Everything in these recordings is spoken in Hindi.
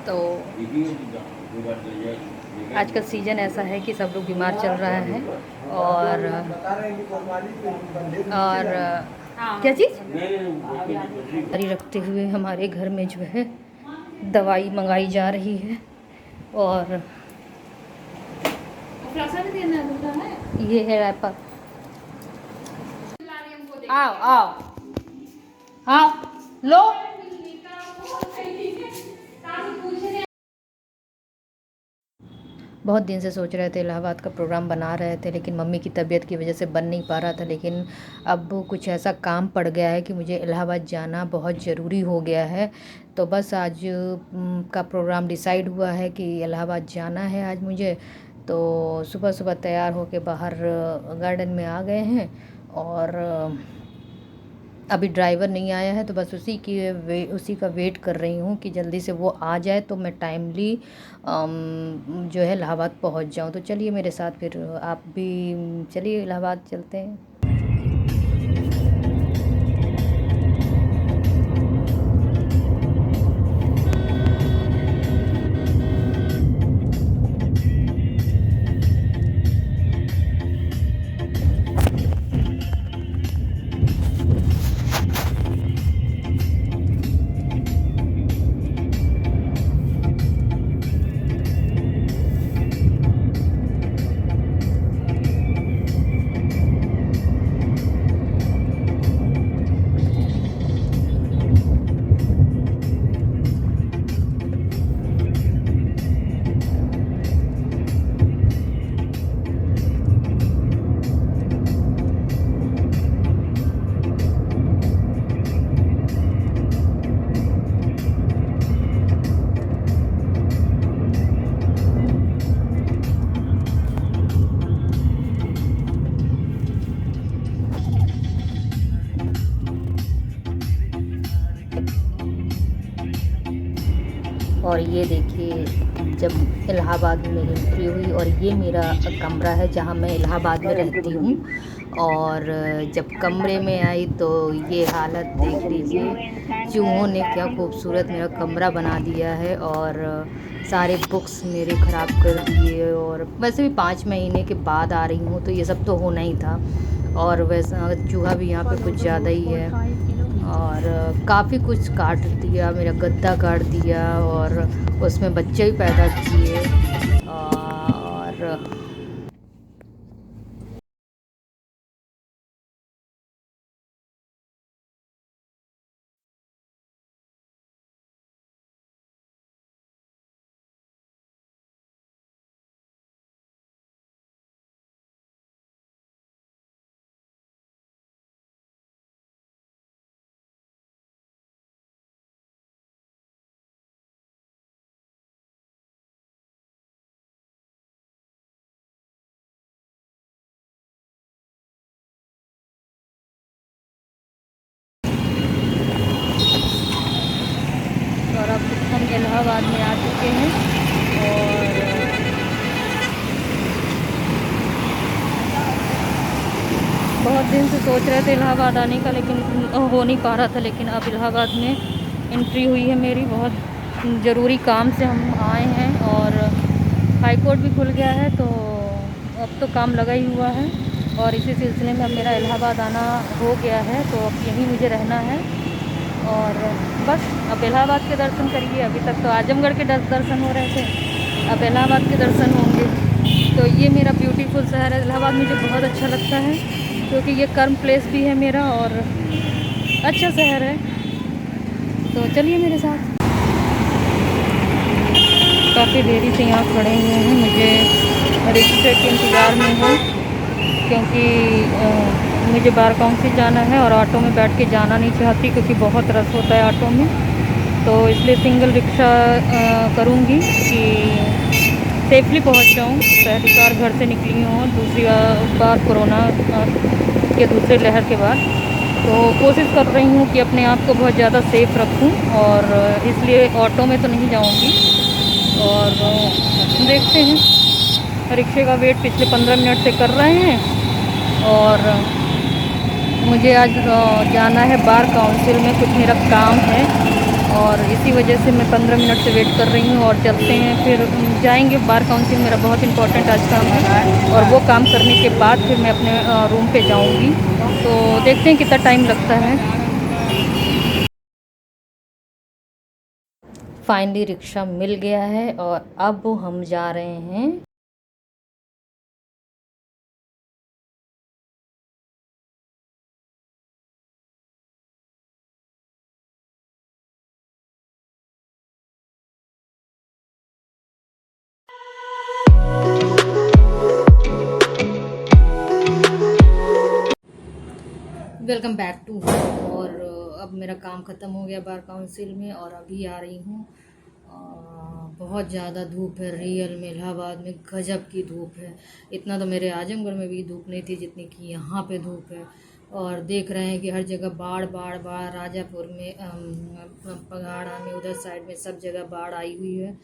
तो आजकल सीज़न ऐसा है कि सब लोग बीमार चल रहा है। और क्या चीज़ जारी रखते हुए हमारे घर में जो है दवाई मंगाई जा रही है। और ये है रैपर। आओ आओ हाँ लो। बहुत दिन से सोच रहे थे, इलाहाबाद का प्रोग्राम बना रहे थे, लेकिन मम्मी की तबीयत की वजह से बन नहीं पा रहा था। लेकिन अब कुछ ऐसा काम पड़ गया है कि मुझे इलाहाबाद जाना बहुत ज़रूरी हो गया है। तो बस आज का प्रोग्राम डिसाइड हुआ है कि इलाहाबाद जाना है आज मुझे। तो सुबह सुबह तैयार होके बाहर गार्डन में आ गए हैं। और अभी ड्राइवर नहीं आया है, तो बस उसी का वेट कर रही हूँ कि जल्दी से वो आ जाए तो मैं टाइमली जो है इलाहाबाद पहुँच जाऊँ। तो चलिए मेरे साथ, फिर आप भी चलिए, इलाहाबाद चलते हैं। और ये देखिए, जब इलाहाबाद में एंट्री हुई, और ये मेरा कमरा है जहाँ मैं इलाहाबाद में रहती हूँ। और जब कमरे में आई तो ये हालत देख लीजिए, चूहों ने क्या खूबसूरत मेरा कमरा बना दिया है। और सारे बुक्स मेरे ख़राब कर दिए। और वैसे भी 5 महीने के बाद आ रही हूँ तो ये सब तो होना ही था। और वैसा चूहा भी यहाँ पे कुछ ज़्यादा ही है। और काफ़ी कुछ काट दिया, मेरा गद्दा काट दिया, और उसमें बच्चे भी पैदा किए। और अब हम इलाहाबाद में आ चुके हैं। और बहुत दिन से सोच रहे थे इलाहाबाद आने का, लेकिन हो नहीं पा रहा था। लेकिन अब इलाहाबाद में एंट्री हुई है मेरी, बहुत ज़रूरी काम से हम आए हैं। और हाई कोर्ट भी खुल गया है, तो अब तो काम लगा ही हुआ है। और इसी सिलसिले में अब मेरा इलाहाबाद आना हो गया है, तो अब यहीं मुझे रहना है। और बस अब इलाहाबाद के दर्शन करिए। अभी तक तो आजमगढ़ के दर्शन हो रहे थे, अब इलाहाबाद के दर्शन होंगे। तो ये मेरा ब्यूटीफुल शहर है इलाहाबाद, मुझे बहुत अच्छा लगता है, क्योंकि ये कर्म प्लेस भी है मेरा और अच्छा शहर है। तो चलिए मेरे साथ। काफ़ी देरी से यहाँ खड़े हुए हैं, मुझे रिक्शे के इंतज़ार में है, क्योंकि मुझे बार काउंसिल जाना है और ऑटो में बैठ के जाना नहीं चाहती, क्योंकि बहुत रश होता है ऑटो में। तो इसलिए सिंगल रिक्शा करूँगी कि सेफली पहुँच जाऊँ। पहली बार घर से निकली हूँ, दूसरी बार कोरोना के दूसरे लहर के बाद। तो कोशिश कर रही हूँ कि अपने आप को बहुत ज़्यादा सेफ़ रखूँ, और इसलिए ऑटो में तो नहीं जाऊँगी। और देखते हैं, रिक्शे का वेट पिछले 15 मिनट से कर रहे हैं। और मुझे आज जाना है बार काउंसिल में, कुछ मेरा काम है। और इसी वजह से मैं 15 मिनट से वेट कर रही हूँ। और चलते हैं फिर जाएंगे बार काउंसिल। मेरा बहुत इंपॉर्टेंट आज काम है और वो काम करने के बाद फिर मैं अपने रूम पे जाऊँगी। तो देखते हैं कितना टाइम लगता है। फाइनली रिक्शा मिल गया है और अब हम जा रहे हैं। Welcome back to. और अब मेरा काम ख़त्म हो गया बार काउंसिल में और अभी आ रही हूँ। बहुत ज़्यादा धूप है रियल में, इलाहाबाद में गजब की धूप है। इतना तो मेरे आजमगढ़ में भी धूप नहीं थी जितनी कि यहाँ पे धूप है। और देख रहे हैं कि हर जगह बाढ़ बाढ़ बाढ़, राजापुर में, पगाड़ा में, उधर साइड में सब जगह बाढ़ आई हुई है।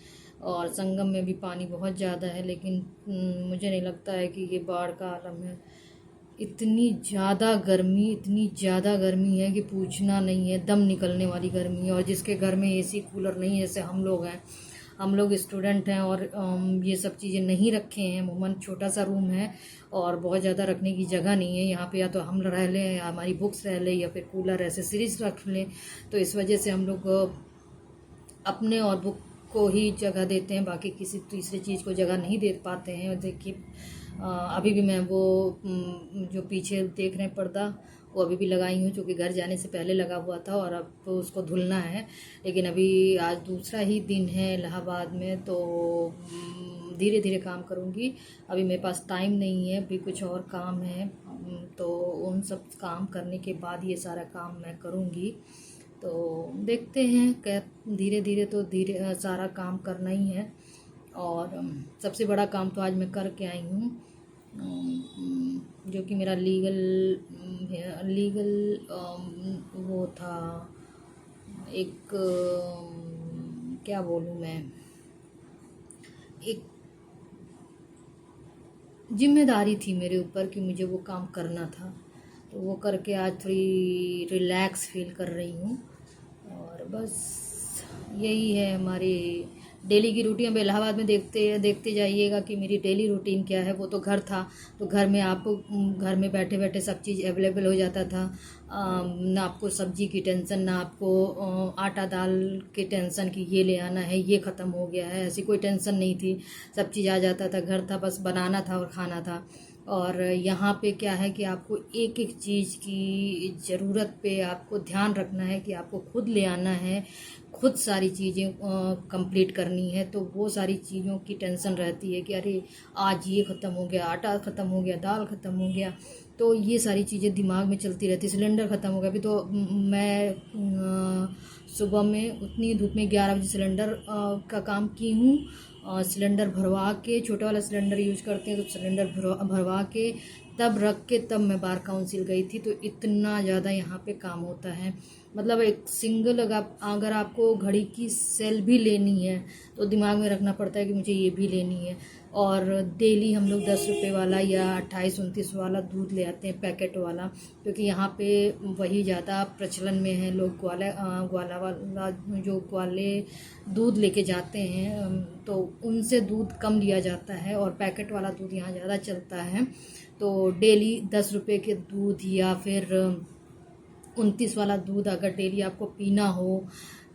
और संगम में भी पानी बहुत ज़्यादा है, लेकिन मुझे नहीं लगता है कि ये बाढ़ का आलम है। इतनी ज़्यादा गर्मी है कि पूछना नहीं है, दम निकलने वाली गर्मी है। और जिसके घर में एसी कूलर नहीं है, जैसे हम लोग हैं, हम लोग स्टूडेंट हैं और ये सब चीज़ें नहीं रखे हैं। अमूमन छोटा सा रूम है और बहुत ज़्यादा रखने की जगह नहीं है यहाँ पे। या तो हम रह लें या हमारी बुक्स रह लें या फिर कूलर एसेसरीज रख लें। तो इस वजह से हम लोग अपने और बुक को ही जगह देते हैं, बाकी किसी तीसरी चीज़ को जगह नहीं दे पाते हैं। और देखिए अभी भी मैं वो जो पीछे देख रहे हैं पर्दा, वो अभी भी लगाई हूँ, क्योंकि घर जाने से पहले लगा हुआ था और अब तो उसको धुलना है। लेकिन अभी आज दूसरा ही दिन है इलाहाबाद में, तो धीरे धीरे काम करूँगी। अभी मेरे पास टाइम नहीं है, अभी कुछ और काम है। तो उन सब काम करने के बाद ये सारा काम मैं करूँगी। तो देखते हैं, क्या धीरे धीरे तो धीरे सारा काम करना ही है। और सबसे बड़ा काम तो आज मैं करके आई हूँ, जो कि मेरा लीगल वो था। एक क्या बोलूँ मैं, एक जिम्मेदारी थी मेरे ऊपर कि मुझे वो काम करना था। तो वो करके आज थोड़ी रिलैक्स फील कर रही हूँ। और बस यही है हमारी डेली की रूटीन। अब इलाहाबाद में देखते जाइएगा कि मेरी डेली रूटीन क्या है। वो तो घर था, तो घर में आपको घर में बैठे बैठे सब चीज़ अवेलेबल हो जाता था। ना आपको सब्जी की टेंशन, ना आपको आटा दाल की टेंशन कि ये ले आना है, ये ख़त्म हो गया है, ऐसी कोई टेंशन नहीं थी। सब चीज़ आ जाता था, घर था, बस बनाना था और खाना था। और यहाँ पे क्या है कि आपको एक एक चीज़ की ज़रूरत पे आपको ध्यान रखना है कि आपको खुद ले आना है, खुद सारी चीज़ें कंप्लीट करनी है। तो वो सारी चीज़ों की टेंशन रहती है कि अरे आज ये ख़त्म हो गया, आटा ख़त्म हो गया, दाल ख़त्म हो गया। तो ये सारी चीज़ें दिमाग में चलती रहती। सिलेंडर ख़त्म हो गया। अभी तो मैं सुबह में उतनी धूप में 11 बजे सिलेंडर का काम की हूँ। सिलेंडर भरवा के, छोटा वाला सिलेंडर यूज करते हैं, तो सिलेंडर भरवा के तब रख के तब मैं बार काउंसिल गई थी। तो इतना ज़्यादा यहाँ पे काम होता है। मतलब एक सिंगल अगर आपको घड़ी की सेल भी लेनी है तो दिमाग में रखना पड़ता है कि मुझे ये भी लेनी है। और डेली हम लोग 10 रुपये वाला या 28-29 वाला दूध ले आते हैं, पैकेट वाला, क्योंकि यहाँ पे वही ज़्यादा प्रचलन में है। लोग ग्वाला वाला जो ग्वाले दूध लेके जाते हैं, तो उनसे दूध कम लिया जाता है और पैकेट वाला दूध यहाँ ज़्यादा चलता है। तो डेली 10 रुपये के दूध या फिर 29 वाला दूध अगर डेली आपको पीना हो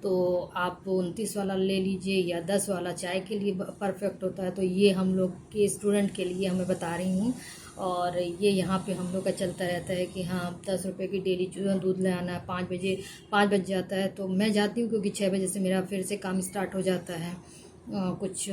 तो आप 29 वाला ले लीजिए, या 10 वाला चाय के लिए परफेक्ट होता है। तो ये हम लोग के स्टूडेंट के लिए हमें बता रही हूँ। और ये यहाँ पे हम लोग का चलता रहता है कि हाँ 10 रुपये की डेली दूध ले आना है। 5 बज जाता है तो मैं जाती हूँ, क्योंकि 6 बजे से मेरा फिर से काम स्टार्ट हो जाता है। कुछ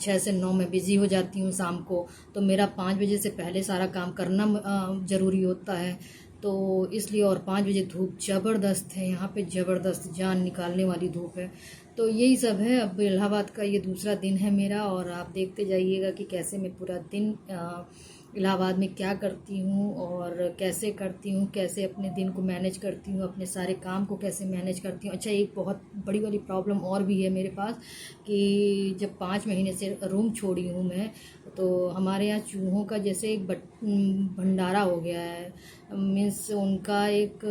6 से 9 में बिज़ी हो जाती हूँ शाम को। तो मेरा 5 बजे से पहले सारा काम करना ज़रूरी होता है। तो इसलिए, और 5 बजे धूप ज़बरदस्त है यहाँ पे, ज़बरदस्त जान निकालने वाली धूप है। तो यही सब है। अब इलाहाबाद का ये दूसरा दिन है मेरा, और आप देखते जाइएगा कि कैसे मैं पूरा दिन इलाहाबाद में क्या करती हूँ और कैसे करती हूँ, कैसे अपने दिन को मैनेज करती हूँ, अपने सारे काम को कैसे मैनेज करती हूँ। अच्छा, एक बहुत बड़ी वाली प्रॉब्लम और भी है मेरे पास कि जब 5 महीने से रूम छोड़ी हूँ मैं, तो हमारे यहाँ चूहों का जैसे एक भंडारा हो गया है। मीन्स उनका एक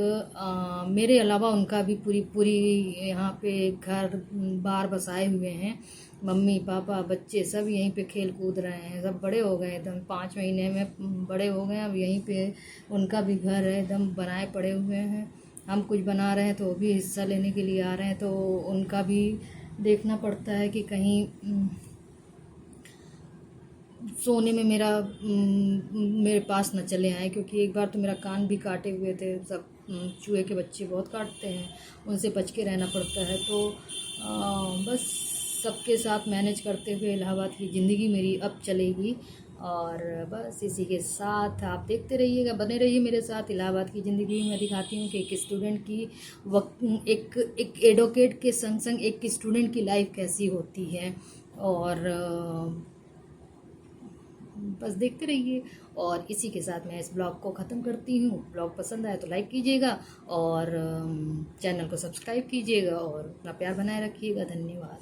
मेरे अलावा उनका भी पूरी पूरी यहाँ पे घर बार बसाए हुए हैं। मम्मी पापा बच्चे सब यहीं पे खेल कूद रहे हैं, सब बड़े हो गए एकदम, 5 महीने में बड़े हो गए। अब यहीं पे उनका भी घर है, एकदम बनाए पड़े हुए हैं। हम कुछ बना रहे हैं तो वो भी हिस्सा लेने के लिए आ रहे हैं, तो उनका भी देखना पड़ता है कि कहीं सोने में मेरे पास न चले आए, क्योंकि एक बार तो मेरा कान भी काटे हुए थे सब। चूहे के बच्चे बहुत काटते हैं, उनसे बच के रहना पड़ता है। तो बस सबके साथ मैनेज करते हुए इलाहाबाद की ज़िंदगी मेरी अब चलेगी। और बस इसी के साथ आप देखते रहिएगा, बने रहिए मेरे साथ। इलाहाबाद की ज़िंदगी मैं दिखाती हूँ कि एक स्टूडेंट की एक एडवोकेट के संग संग एक स्टूडेंट की लाइफ कैसी होती है। और बस देखते रहिए। और इसी के साथ मैं इस ब्लॉग को ख़त्म करती हूँ। ब्लॉग पसंद आए तो लाइक कीजिएगा और चैनल को सब्सक्राइब कीजिएगा और अपना प्यार बनाए रखिएगा। धन्यवाद।